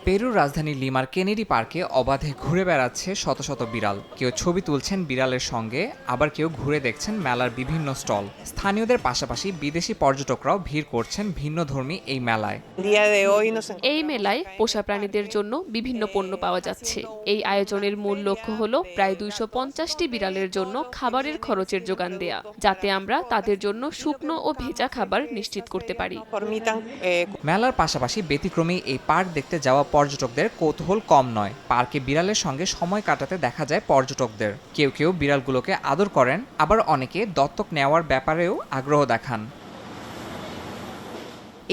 পেরুর রাজধানী লিমার কেনেডি পার্কে অবাধে ঘুরে বেড়াচ্ছে শত শত বিড়াল। কেউ ছবি তুলছেন বিড়ালের সঙ্গে, আবার কেউ ঘুরে দেখছেন মেলার বিভিন্ন স্টল। স্থানীয়দের পাশাপাশি বিদেশি পর্যটকরাও ভিড় করছেন ভিন্নধর্মী এই মেলায়। এই মেলায় পোষা প্রাণীদের জন্য বিভিন্ন পণ্য পাওয়া যাচ্ছে। এই আয়োজনের মূল লক্ষ্য হলো প্রায় 250টি বিড়ালের জন্য খাবারের খরচের যোগান দেয়া, যাতে আমরা তাদের জন্য শুকনো ও ভেজা খাবার নিশ্চিত করতে পারি। মেলার পাশাপাশি ব্যতিক্রমী এই পার্ক দেখতে যাওয়া পর্যটকদের কৌতূহল কম নয়। পার্কে বিড়ালের সঙ্গে সময় কাটাতে দেখা যায় পর্যটকদের। কেউ কেউ বিড়ালগুলোকে আদর করেন, আবার অনেকে দত্তক নেওয়ার ব্যাপারেও আগ্রহ দেখান।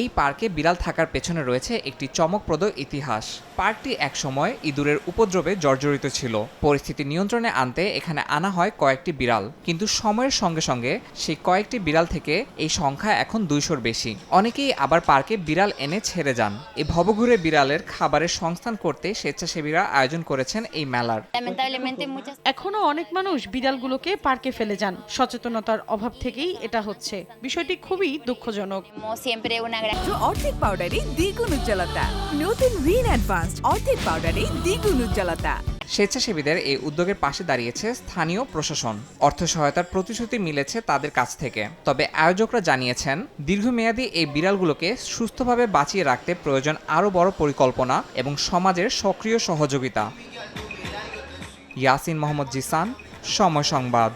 এই পার্কে বিড়াল থাকার পেছনে রয়েছে একটি চমকপ্রদ ইতিহাস। পার্কটি একসময় ইঁদুরের উপদ্রবে জর্জরিত ছিল। পরিস্থিতি নিয়ন্ত্রণে আনতে এখানে আনা হয় কয়েকটি বিড়াল, কিন্তু সময়ের সঙ্গে সঙ্গে সেই কয়েকটি বিড়াল থেকে এই সংখ্যা এখন 200-র বেশি। অনেকেই আবার পার্কে বিড়াল এনে ছেড়ে যান। এই ভবঘুরে বিড়ালের খাবারের সংস্থান করতে স্বেচ্ছাসেবীরা আয়োজন করেছেন এই মেলার। এখনো অনেক মানুষ বিড়ালগুলোকে পার্কে ফেলে যান। সচেতনতার অভাব থেকেই এটা হচ্ছে। বিষয়টি খুবই দুঃখজনক। অর্ধেক পাউডারে দ্বিগুণ উজ্জ্বলতা। নতুন রিন অ্যাডভান্সড অর্ধেক পাউডারে দ্বিগুণ উজ্জ্বলতা। স্বেচ্ছাসেবীদের এই উদ্যোগের পাশে দাঁড়িয়েছে স্থানীয় প্রশাসন। অর্থ সহায়তার প্রতিশ্রুতি মিলেছে তাদের কাছ থেকে। তবে আয়োজকরা জানিয়েছেন, দীর্ঘমেয়াদী এই বিড়ালগুলোকে সুস্থভাবে বাঁচিয়ে রাখতে প্রয়োজন আরও বড় পরিকল্পনা এবং সমাজের সক্রিয় সহযোগিতা। ইয়াসিন মোহাম্মদ জিসান, সময় সংবাদ।